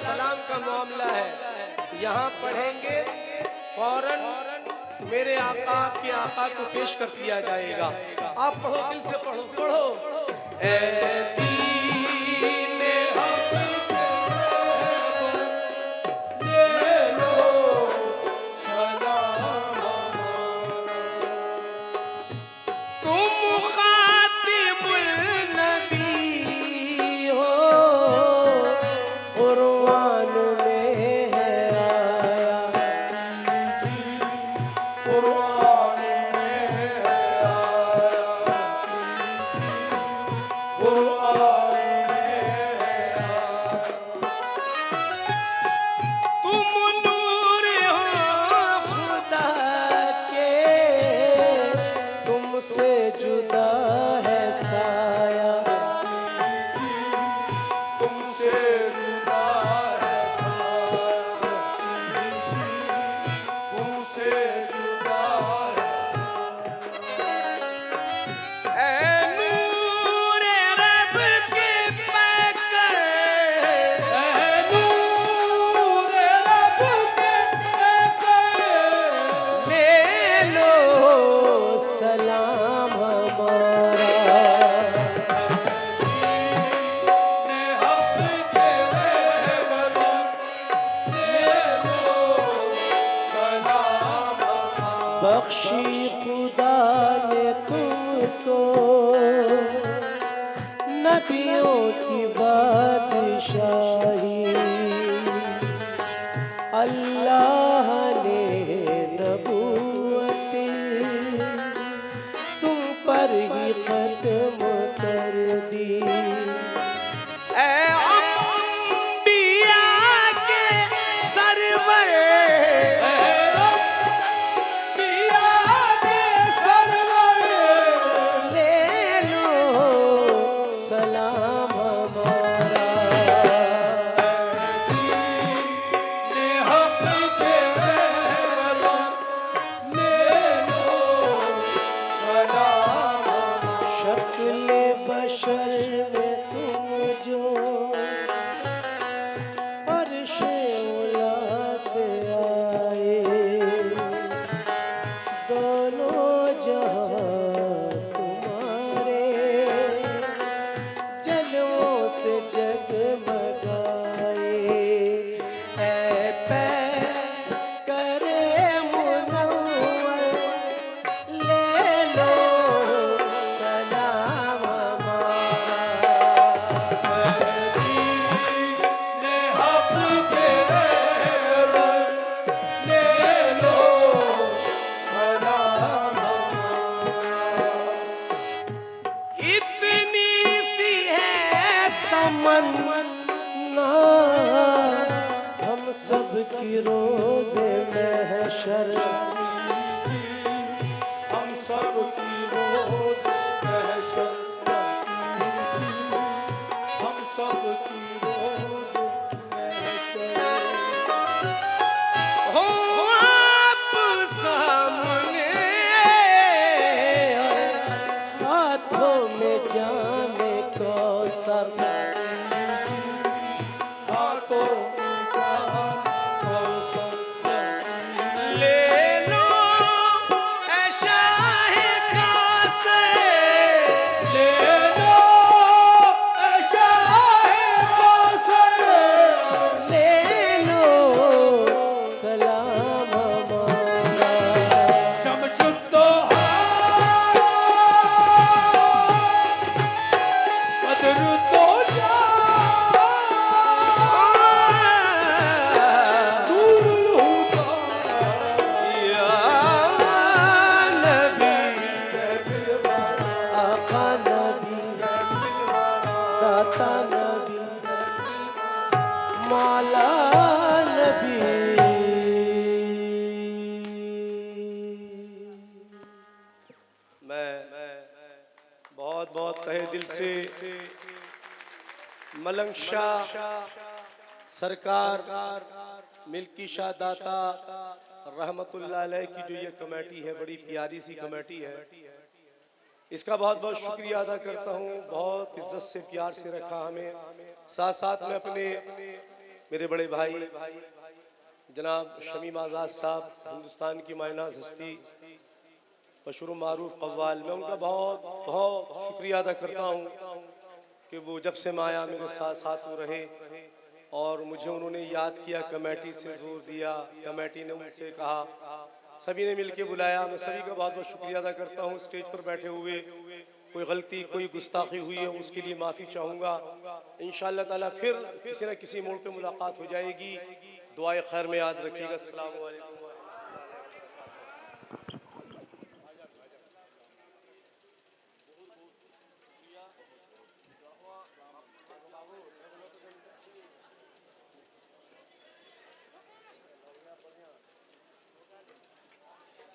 सलाम का मामला है। यहाँ पढ़ेंगे फौरन मेरे आका के आका को पेश कर दिया जाएगा। आप पढ़ो, दिल से पढ़ो, पढ़ो। ऐ दीने हक ले लो सलाम हमारा, तुम खातिमुल नबी हो, कुरान में है आया, कुरान में है आया, कुरान में है आया। तुम नूर हो खुदा के, तुमसे जुदा है साया, तुमसे जुदा है साया, तुमसे जुदा है। ऐ नूर रब के पैकर, ऐ नूर रब के पैकर, ले लो सलाम हमारा। बख्शी खुदा ने तुमको नबियों की बादशाही, अल्लाह ने नबूवत तुम पर ही खत्म कर दी। ऐ अंबिया के सरवर, सलाम हमारा। दीने हक के रहबर, ले लो सलाम हमारा। शक्ल बशर में तुम जो अर्श औला से आए, दोनों जहां तुम्हारे जलवों से जगमगाए। ऐ पैकरे मुनव्वर, ले लो सलाम हमारा। दीने हक के रहबर, ले लो सलाम हमारा। इतनी सी है तमन्ना हम सब की रोज़े महशर, हम सब की रोज़े महशर, हम सब की रोज़े महशर हो आप सामने, हाथों में जामे कौसर, हाथों में जामे कौसर, ले लो ऐ शाहे कासर, ले लो ऐ शाहे कासर, ले लो सलाम हमारा। शमशुद्दोहा बदर तो जा, नूरुल हुदा या नबी, आका नबी, दाता नबी, माला नबी। मैं बहुत बहुत तहे दिल से मलंग शाह सरकार, मिल्की शाह दाता रहमतुल्लाह अलैह की जो ये कमेटी है, बड़ी प्यारी सी कमेटी है, इसका बहुत बहुत शुक्रिया अदा करता हूँ। बहुत इज्जत से प्यार से रखा हमें, साथ साथ में अपने मेरे बड़े भाई जनाब शमीम आज़ाद साहब, हिंदुस्तान की मायनाज़ हस्ती, मशहूर मारूफ कव्वाल, मैं उनका बहुत बहुत शुक्रिया अदा करता हूँ कि वो जब से मैं आया मेरे साथ साथ वो रहे और मुझे उन्होंने याद किया, कमेटी से जोर दिया, कमेटी ने मुझसे कहा, सभी ने मिलके बुलाया। मैं सभी का बहुत बहुत शुक्रिया अदा करता हूँ। स्टेज पर बैठे हुए कोई गलती कोई गुस्ताखी हुई है उसके लिए माफ़ी चाहूँगा। इंशाअल्लाह ताला फिर किसी न किसी मोड़ पे मुलाकात हो जाएगी। दुआए खैर में याद रखिएगा। अस्सलाम वालेकुम।